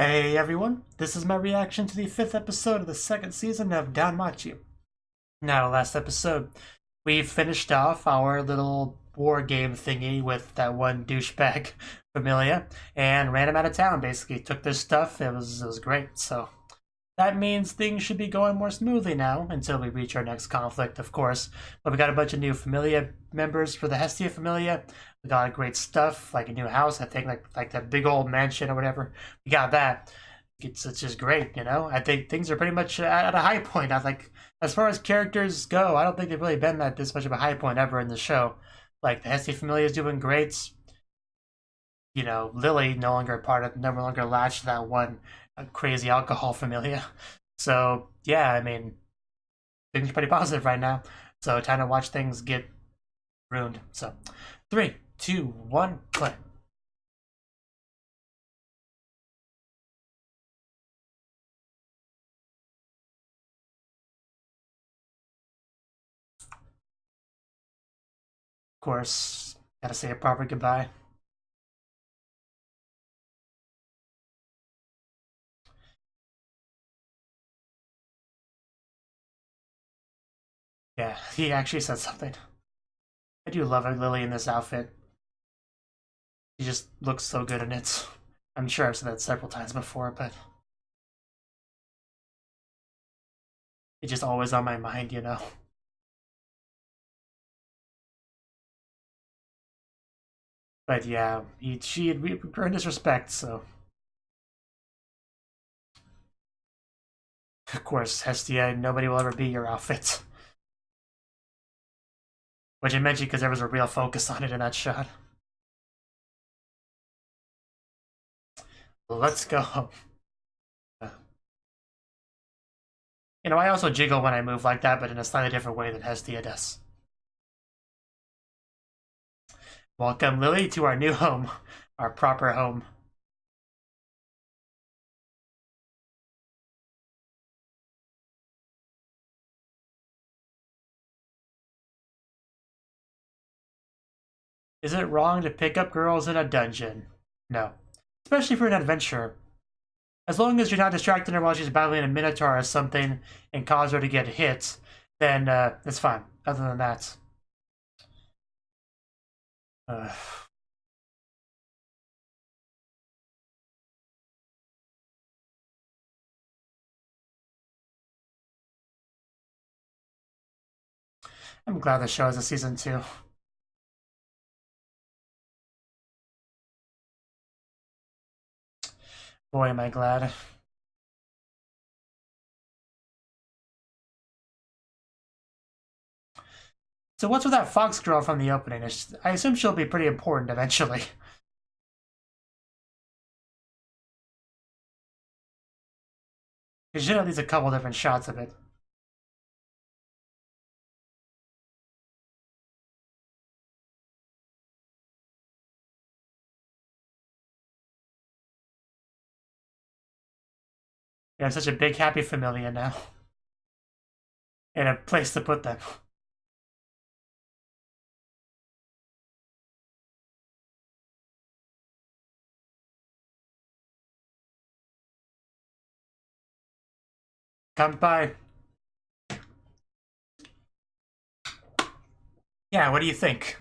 Hey everyone, this is my reaction to the 5th episode of the 2nd season of Danmachi. Now, last episode, we finished off our little war game thingy with that one douchebag Familia and ran him out of town, basically. Took their stuff, it was great, so that means things should be going more smoothly now until we reach our next conflict, of course. But we got a bunch of new Familia members for the Hestia Familia. We got great stuff, like a new house, I think, like that big old mansion or whatever. We got that. It's just great, you know? I think things are pretty much at a high point. As far as characters go, I don't think they've really been at this much of a high point ever in the show. Like, the Hestia Familia is doing great. You know, Lily no longer no longer latched that one crazy alcohol familia. So yeah, I mean, things are pretty positive right now. So time to watch things get ruined. So 3, 2, 1, play. Of course, gotta say a proper goodbye. Yeah, he actually said something. I do love Lily in this outfit. She just looks so good in it. I'm sure I've said that several times before, but it's just always on my mind, you know? But yeah, she had earned his respect, so. Of course, Hestia, nobody will ever be your outfit. Which I mentioned because there was a real focus on it in that shot. Let's go. You know, I also jiggle when I move like that, but in a slightly different way than Hestia does. Welcome, Lily, to our new home. Our proper home. Is it wrong to pick up girls in a dungeon? No. Especially for an adventure. As long as you're not distracting her while she's battling a minotaur or something and cause her to get hit, then it's fine. Other than that. Uh, I'm glad the show has a season 2. Boy, am I glad. So what's with that fox girl from the opening? I assume she'll be pretty important eventually. You should have at least a couple different shots of it. You have such a big happy familia now. And a place to put them. Come by. Yeah, what do you think?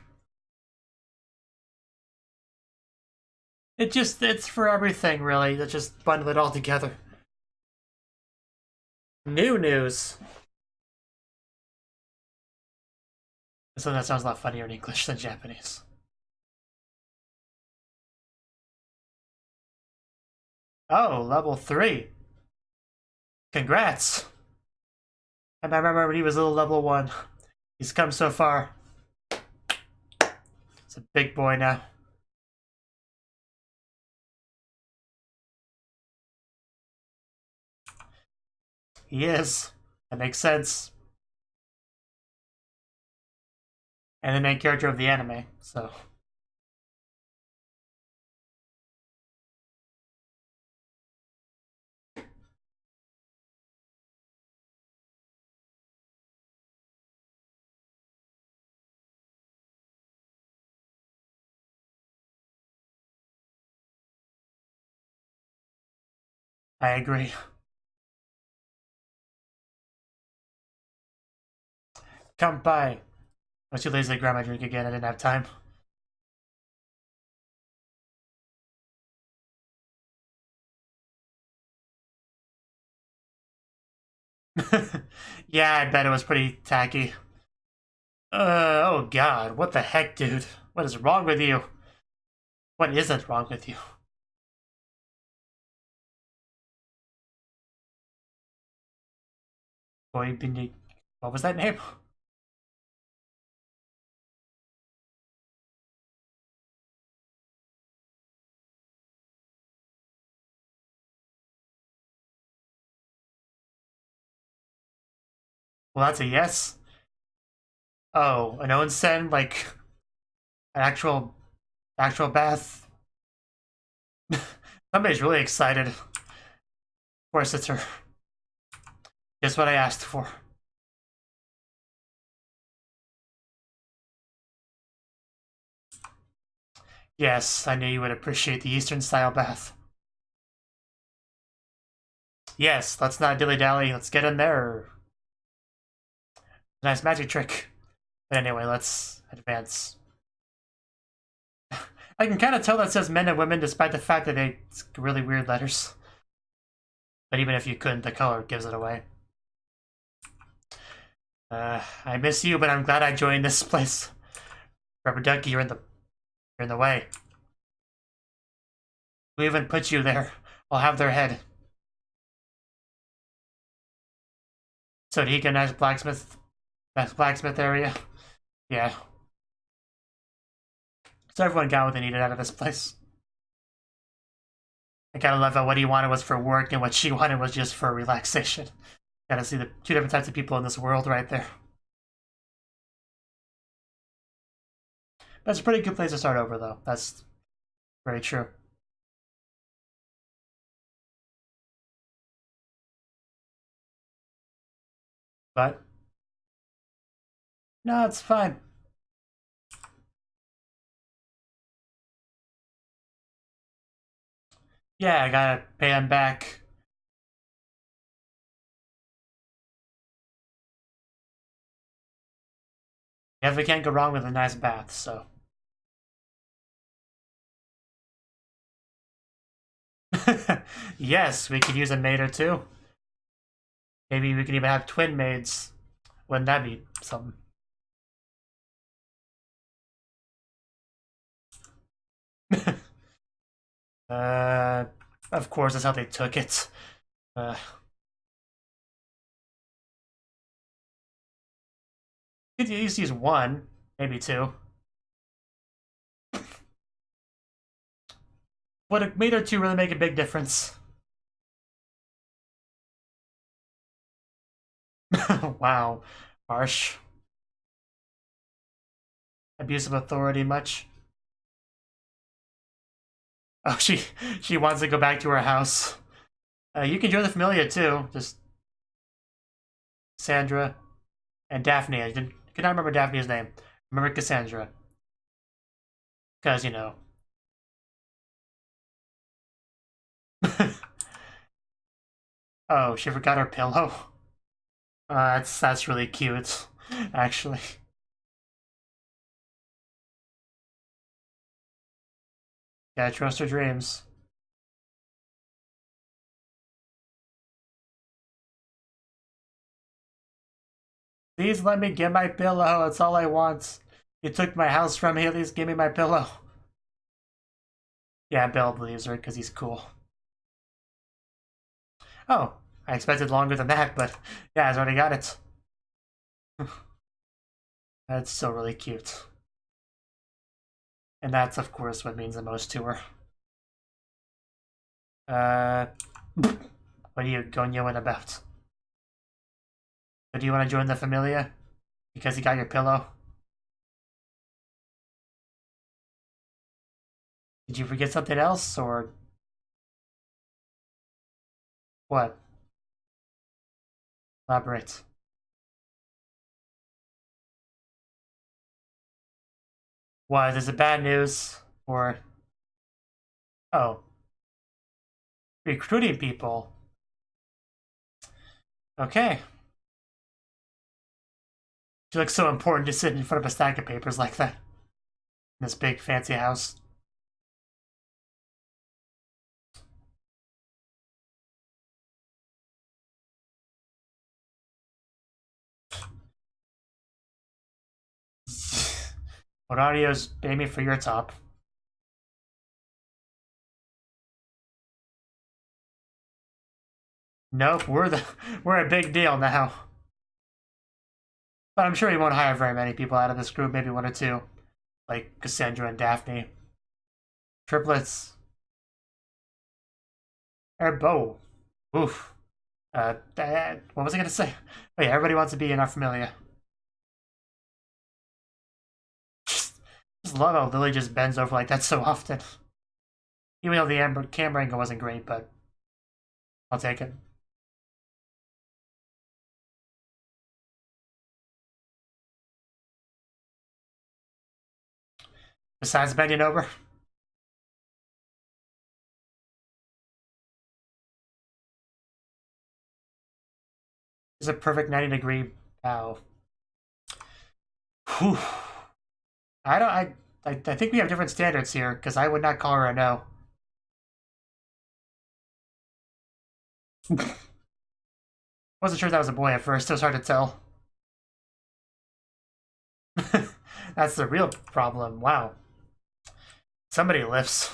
It's for everything, really. Let's just bundle it all together. New news. So that sounds a lot funnier in English than Japanese. Oh, level 3. Congrats. I remember when he was little level 1. He's come so far. He's a big boy now. He is. That makes sense. And the main character of the anime, so. I agree. Come by. I was too lazy to grab my drink again. I didn't have time. Yeah, I bet it was pretty tacky. Oh god, what the heck, dude? What is wrong with you? What isn't wrong with you? Boy, what was that name? Well, that's a yes. Oh, an onsen, like an actual bath. Somebody's really excited. Of course, it's her. Just what I asked for. Yes, I knew you would appreciate the Eastern style bath. Yes, let's not dilly-dally. Let's get in there. Nice magic trick. But anyway, let's advance. I can kind of tell that says men and women despite the fact that it's really weird letters. But even if you couldn't, the color gives it away. I miss you, but I'm glad I joined this place. Rubber Ducky, you're in the way. Who even put you there? I'll have their head. So did he get a nice blacksmith area? Yeah. So everyone got what they needed out of this place. I kind of love how what he wanted was for work and what she wanted was just for relaxation. Gotta see the two different types of people in this world right there. That's a pretty good place to start over, though. That's very true. But no, it's fine. Yeah, I gotta pay him back. Yeah, we can't go wrong with a nice bath, so. Yes, we could use a maid or two. Maybe we could even have twin maids. Wouldn't that be something? uh, of course, that's how they took it. You could at least use one, maybe two. Would a maid or two really make a big difference? Wow, harsh. Abuse of authority much? Oh, she wants to go back to her house. You can join the Familia too. Just Sandra and Daphne. I could not remember Daphne's name. Remember Cassandra. Because, you know. Oh, she forgot her pillow. That's really cute, actually. Gotta trust her dreams. Please let me get my pillow. That's all I want. You took my house from me. At least give me my pillow. Yeah, Bill believes her because he's cool. Oh, I expected longer than that, but yeah, I've already got it. That's so really cute. And that's, of course, what means the most to her. What are you gonyoing about? So do you want to join the Familia? Because you got your pillow? Did you forget something else, or what? Elaborate. What, is it bad news? Or... Oh. Recruiting people? Okay. She looks so important to sit in front of a stack of papers like that. In this big, fancy house. Horario's aiming for your top. Nope, we're a big deal now. But I'm sure he won't hire very many people out of this group, maybe one or two. Like Cassandra and Daphne. Triplets. Erbo. Oof. What was I gonna say? Oh yeah, everybody wants to be in our familia. Just love how Lily just bends over like that so often. Even though the camera angle wasn't great, but I'll take it. Besides bending over. It's a perfect 90-degree bow. Whew. I think we have different standards here, because I would not call her a no. Wasn't sure that was a boy at first, it was hard to tell. That's the real problem, wow. Somebody lifts.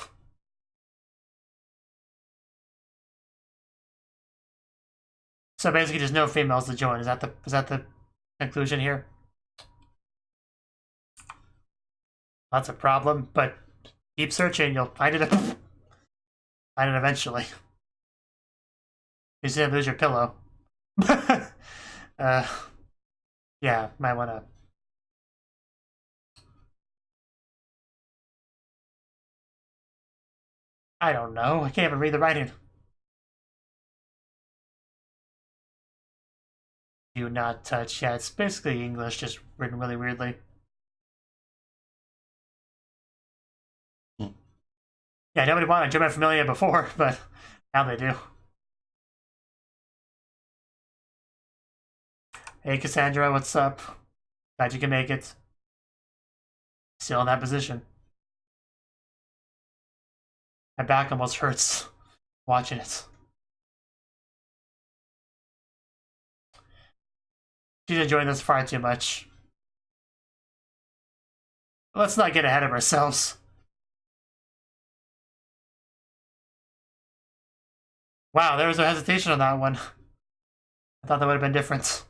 So basically just no females to join, is that the conclusion here? That's a problem, but keep searching, you'll find it find it eventually. You just didn't lose your pillow. Yeah, might wanna. I don't know, I can't even read the writing. Do not touch. Yeah, it's basically English, just written really weirdly. Yeah, nobody wanted German Familia before, but now they do. Hey, Cassandra, what's up? Glad you can make it. Still in that position. My back almost hurts watching it. She's enjoying this far too much. Let's not get ahead of ourselves. Wow, there was no hesitation on that one. I thought that would have been different.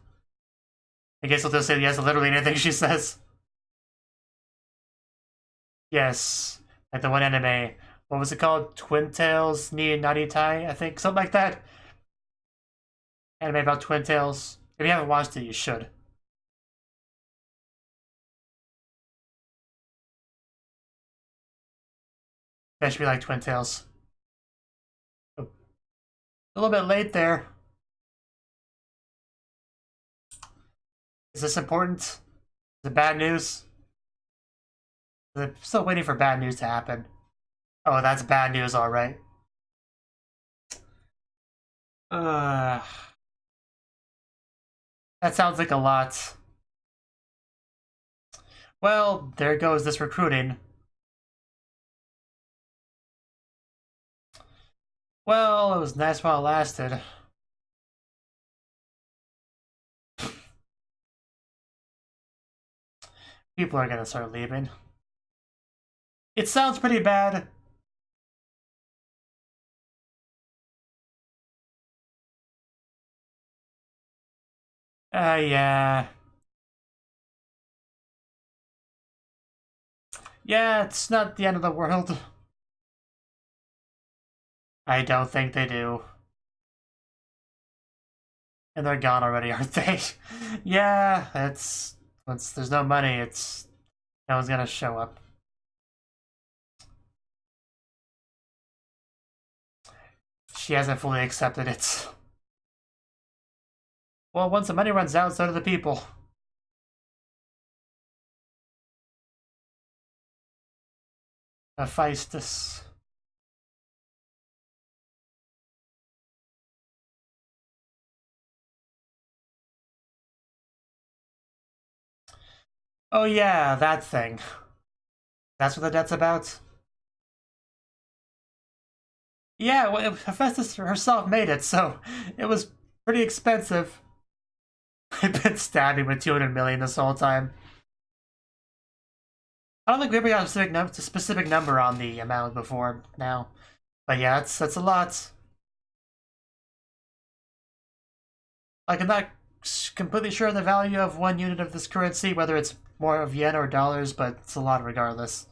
I guess we'll just say yes to literally anything she says. Yes, like the one anime. What was it called? Twin Tails ni Naritai, I think. Something like that. Anime about Twin Tails. If you haven't watched it, you should. That should be like Twin Tails. A little bit late there. Is this important? Is it bad news? I'm still waiting for bad news to happen. Oh, that's bad news, alright. That sounds like a lot. Well, there goes this recruiting. Well, it was nice while it lasted. People are gonna start leaving. It sounds pretty bad. Yeah. Yeah, it's not the end of the world. I don't think they do. And they're gone already, aren't they? Yeah, it's once there's no money, it's no one's gonna show up. She hasn't fully accepted it. Well, once the money runs out, so do the people. Hephaestus. Oh yeah, that thing. That's what the debt's about? Yeah, well, Hephaestus herself made it, so it was pretty expensive. I've been stabbing with 200 million this whole time. I don't think we ever got a specific number on the amount before now. But yeah, that's a lot. Like, I'm not completely sure the value of 1 unit of this currency, whether it's more of yen or dollars, but it's a lot regardless.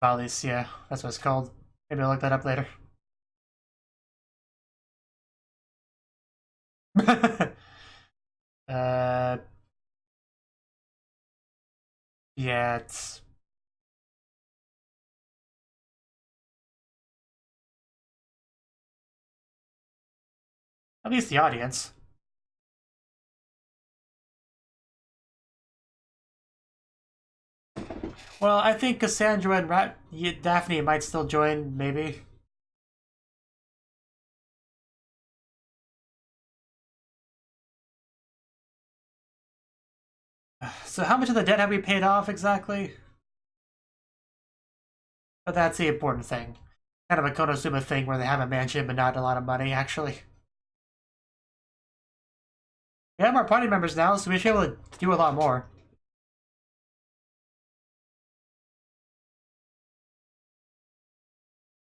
Valis, yeah, that's what it's called. Maybe I'll look that up later. uh, yeah, it's at least the audience. Well, I think Cassandra and Daphne might still join, maybe. So how much of the debt have we paid off exactly? But that's the important thing. Kind of a Konosuba thing where they have a mansion but not a lot of money, actually. We have more party members now, so we should be able to do a lot more.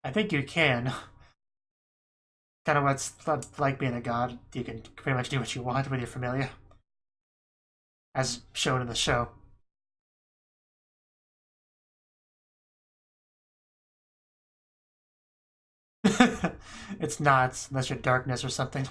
I think you can. Kind of what's like being a god. You can pretty much do what you want with your familia. As shown in the show. It's not, unless you're darkness or something.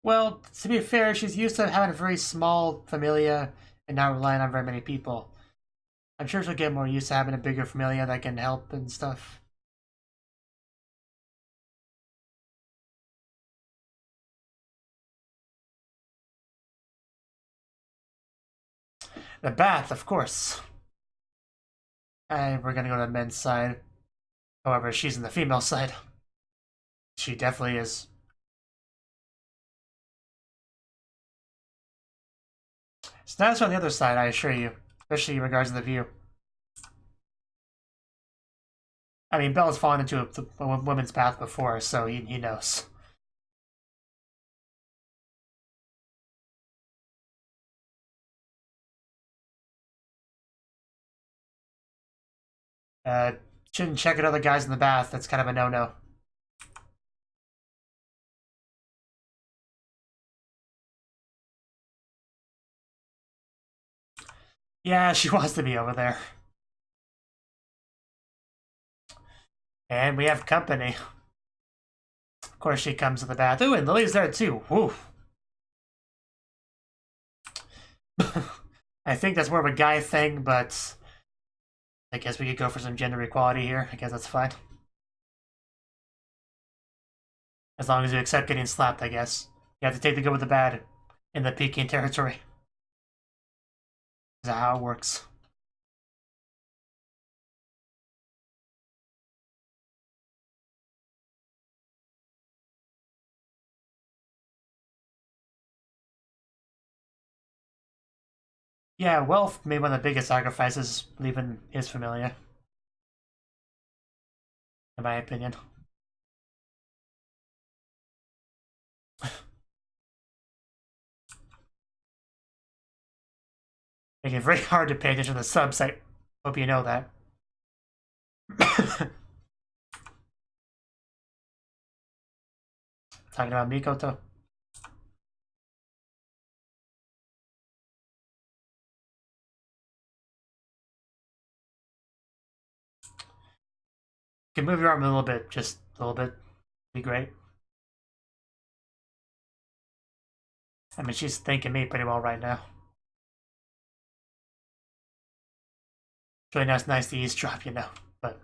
Well, to be fair, she's used to having a very small familia and not relying on very many people. I'm sure she'll get more used to having a bigger familia that can help and stuff. The bath, of course. And we're gonna go to the men's side. However, she's in the female side. She definitely is. It's nice on the other side, I assure you. Especially in regards to the view. I mean, Bella's fallen into a women's bath before, so he knows. Shouldn't check out other guys in the bath. That's kind of a no-no. Yeah, she wants to be over there. And we have company. Of course, she comes to the bath. Ooh, and Lily's there too. Woo. I think that's more of a guy thing, but I guess we could go for some gender equality here. I guess that's fine. As long as you accept getting slapped, I guess. You have to take the good with the bad in the Peking territory. Is that how it works? Yeah, Wealth made one of the biggest sacrifices leaving his familia. In my opinion. Making it very hard to pay attention to the subs. I hope you know that. Talking about Mikoto. You can move your arm a little bit, just a little bit. Be great. I mean, she's thanking me pretty well right now. It's really nice to eavesdrop, you know. But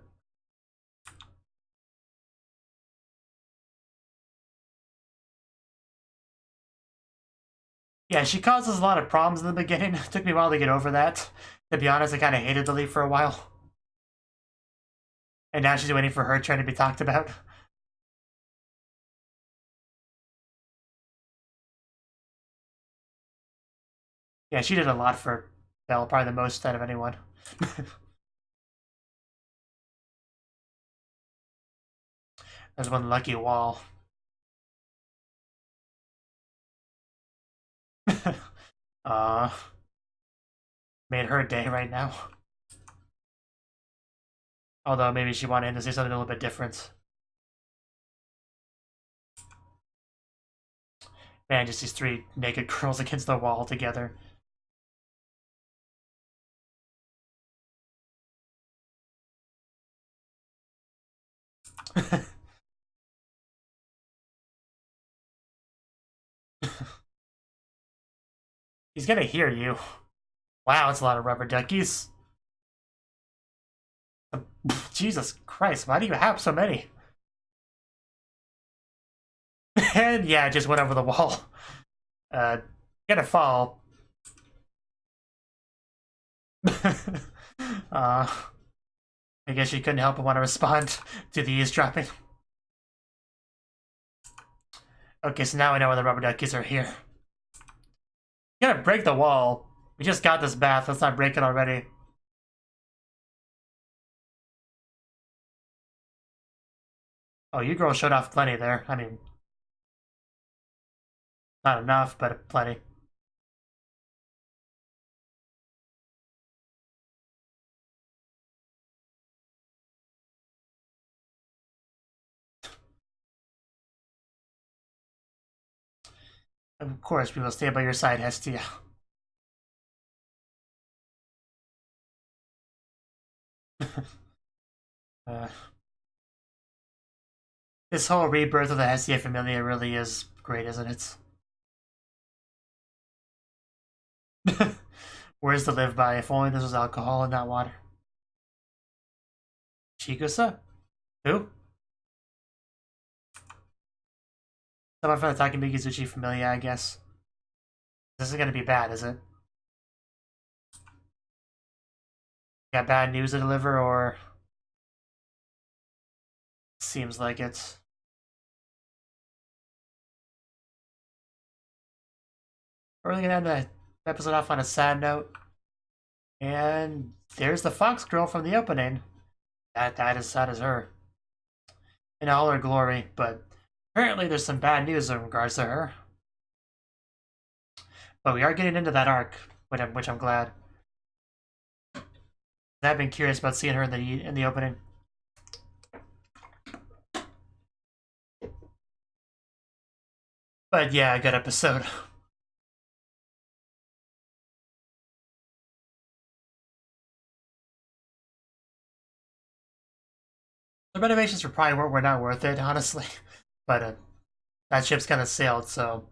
Yeah, she causes a lot of problems in the beginning. It took me a while to get over that. To be honest, I kind of hated the leaf for a while. And now she's waiting for her turn to be talked about. Yeah, she did a lot for Belle, probably the most out of anyone. There's one lucky wall. Made her day right now. Although maybe she wanted him to say something a little bit different. Man, just these three naked girls against the wall together. He's gonna hear you. Wow, it's a lot of rubber duckies. Jesus Christ, why do you have so many? And yeah, just went over the wall. Gonna fall. I guess she couldn't help but want to respond to the eavesdropping. Okay, so now I know where the rubber duckies are here. You gotta break the wall. We just got this bath, let's not break it already. Oh, you girls showed off plenty there. I mean, not enough, but plenty. Of course, we will stay by your side, Hestia. This whole rebirth of the Hestia Familia really is great, isn't it? Words to live by. If only this was alcohol and not water. Chigusa? Who? Someone from the Takemikizuchi Familia, I guess. This is gonna be bad, is it? Got bad news to deliver, or... Seems like it. We're gonna end the episode off on a sad note. And there's the fox girl from the opening. That is her. In all her glory, but apparently there's some bad news in regards to her. But we are getting into that arc, which I'm glad. I've been curious about seeing her in the opening. But yeah, a good episode. The renovations were not worth it, honestly. But that ship's kind of sailed, so...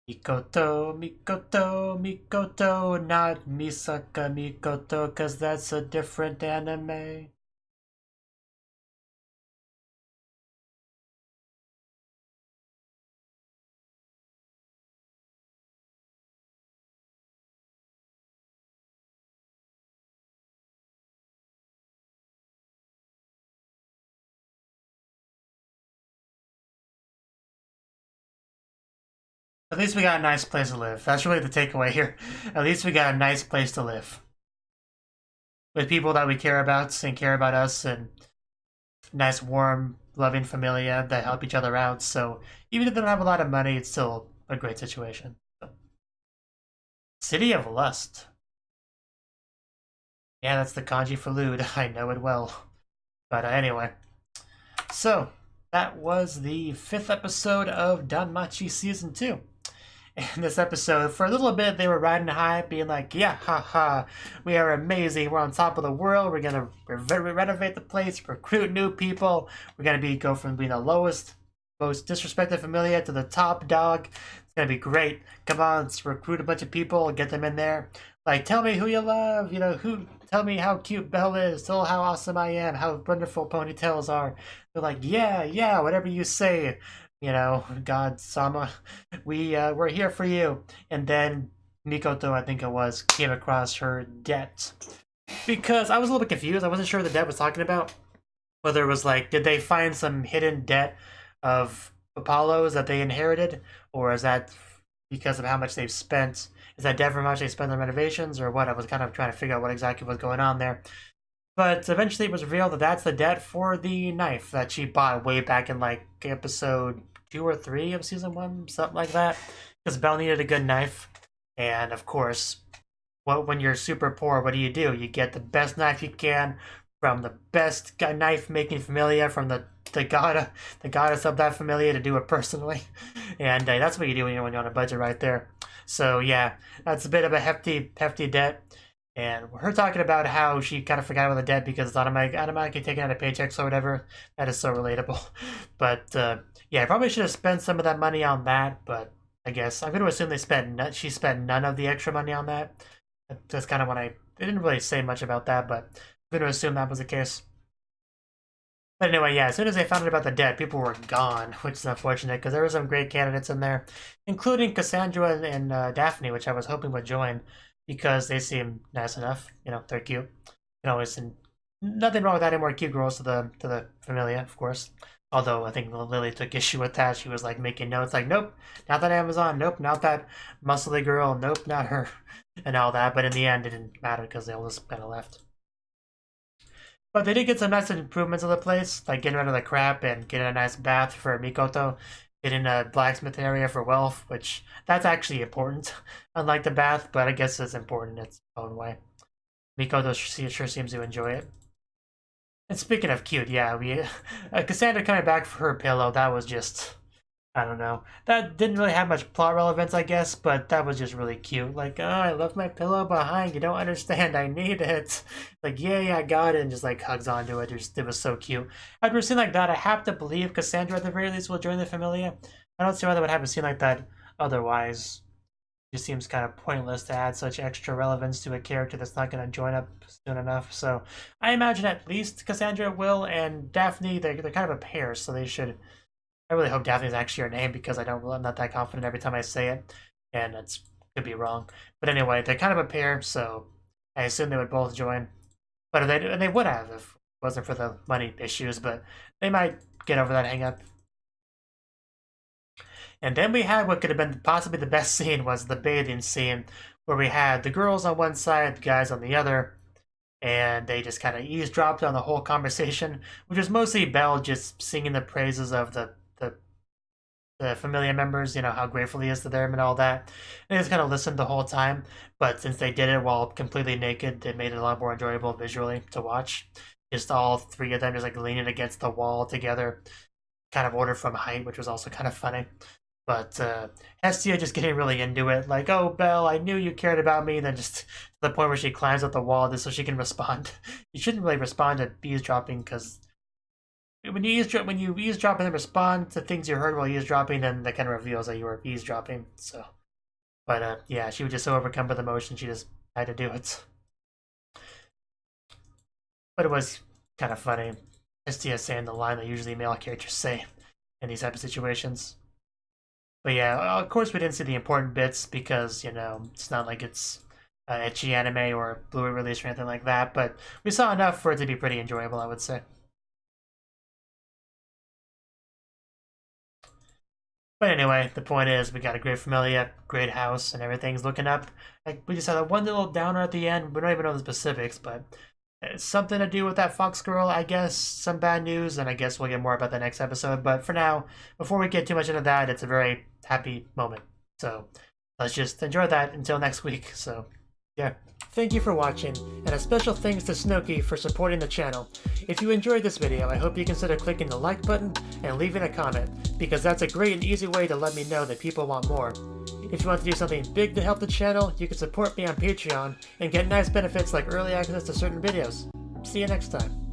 Mikoto, Mikoto, Mikoto, not Misaka Mikoto, cause that's a different anime. At least we got a nice place to live. That's really the takeaway here. At least we got a nice place to live. With people that we care about and care about us, and nice, warm, loving familia that help each other out. So even if they don't have a lot of money, it's still a great situation. So. City of Lust. Yeah, that's the kanji for lewd. I know it well. But anyway. So, that was the 5th episode of Danmachi Season 2. In this episode, for a little bit, they were riding high, being like, yeah, haha, we are amazing, we're on top of the world, we're gonna renovate the place, recruit new people, we're gonna go from being the lowest, most disrespected familia to the top dog. It's gonna be great. Come on, let's recruit a bunch of people, get them in there. Like, tell me who you love, you know, tell me how cute Belle is, tell how awesome I am, how wonderful ponytails are. They're like, yeah, whatever you say, you know, God-sama, we're here for you. And then Mikoto, I think it was, came across her debt. Because I was a little bit confused. I wasn't sure what the debt was talking about. Whether it was like, did they find some hidden debt of Apollo's that they inherited? Or is that because of how much they've spent? Is that debt from how much they spent on renovations or what? I was kind of trying to figure out what exactly was going on there. But eventually it was revealed that that's the debt for the knife that she bought way back in like episode 2 or 3 of season 1, something like that. Because Belle needed a good knife. And of course, when you're super poor, what do? You get the best knife you can from the best knife making familia from the goddess of that familia to do it personally. And that's what you do when you're on a budget right there. So yeah, that's a bit of a hefty debt. And her talking about how she kind of forgot about the debt because it's automatically taken out of paychecks or whatever. That is so relatable. But yeah, I probably should have spent some of that money on that. But I guess I'm going to assume she spent none of the extra money on that. That's kind of when they didn't really say much about that, but I'm going to assume that was the case. But anyway, yeah, as soon as they found out about the debt, people were gone, which is unfortunate because there were some great candidates in there, including Cassandra and Daphne, which I was hoping would join because they seem nice enough. You know, they're cute. You know, nothing wrong with adding more cute girls to the familia, of course. Although I think Lily took issue with that. She was like making notes like, nope, not that Amazon, nope, not that muscly girl, nope, not her, and all that. But in the end, it didn't matter because they all just kind of left. But they did get some nice improvements of the place, like getting rid of the crap and getting a nice bath for Mikoto, getting a blacksmith area for Wealth, which that's actually important, unlike the bath, but I guess it's important in its own way. Mikoto sure seems to enjoy it. And speaking of cute, yeah, Cassandra coming back for her pillow, that was just, I don't know. That didn't really have much plot relevance, I guess, but that was just really cute. Like, oh, I left my pillow behind. You don't understand. I need it. Like, yeah, I got it. And just, like, hugs onto it. It was so cute. After a scene like that, I have to believe Cassandra, at the very least, will join the Familia. I don't see why they would have a scene like that otherwise. It just seems kind of pointless to add such extra relevance to a character that's not going to join up soon enough. So I imagine at least Cassandra will, and Daphne, they're kind of a pair, so they should... I really hope Daphne is actually her name because I'm not that confident every time I say it, and it could be wrong. But anyway, they're kind of a pair, so I assume they would both join. But they would have if it wasn't for the money issues, but they might get over that hang-up. And then we had what could have been possibly the best scene was the bathing scene, where we had the girls on one side, the guys on the other, and they just kind of eavesdropped on the whole conversation, which was mostly Belle just singing the praises of the familia members, you know, how grateful he is to them and all that. And they just kind of listened the whole time, but since they did it while completely naked, it made it a lot more enjoyable visually to watch. Just all three of them just like leaning against the wall together, kind of ordered from height, which was also kind of funny. But Hestia just getting really into it, like, oh, Belle, I knew you cared about me, and then just to the point where she climbs up the wall just so she can respond. You shouldn't really respond to eavesdropping, because when you eavesdrop and then respond to things you heard while eavesdropping, then that kind of reveals that you were eavesdropping. So, but yeah, she was just so overcome with emotion, she just had to do it. But it was kind of funny. Hestia saying the line that usually male characters say in these type of situations. But yeah, of course we didn't see the important bits because, you know, it's not like it's an ecchi anime or a Blu-ray release or anything like that, but we saw enough for it to be pretty enjoyable, I would say. But anyway, the point is we got a great familia, great house, and everything's looking up. Like, we just had a one little downer at the end. We don't even know the specifics, but it's something to do with that Fox girl, I guess. Some bad news, and I guess we'll get more about the next episode. But for now, before we get too much into that, it's a very happy moment. So let's just enjoy that until next week. So yeah. Thank you for watching, and a special thanks to Cnouki for supporting the channel. If you enjoyed this video, I hope you consider clicking the like button and leaving a comment, because that's a great and easy way to let me know that people want more. If you want to do something big to help the channel, you can support me on Patreon and get nice benefits like early access to certain videos. See you next time.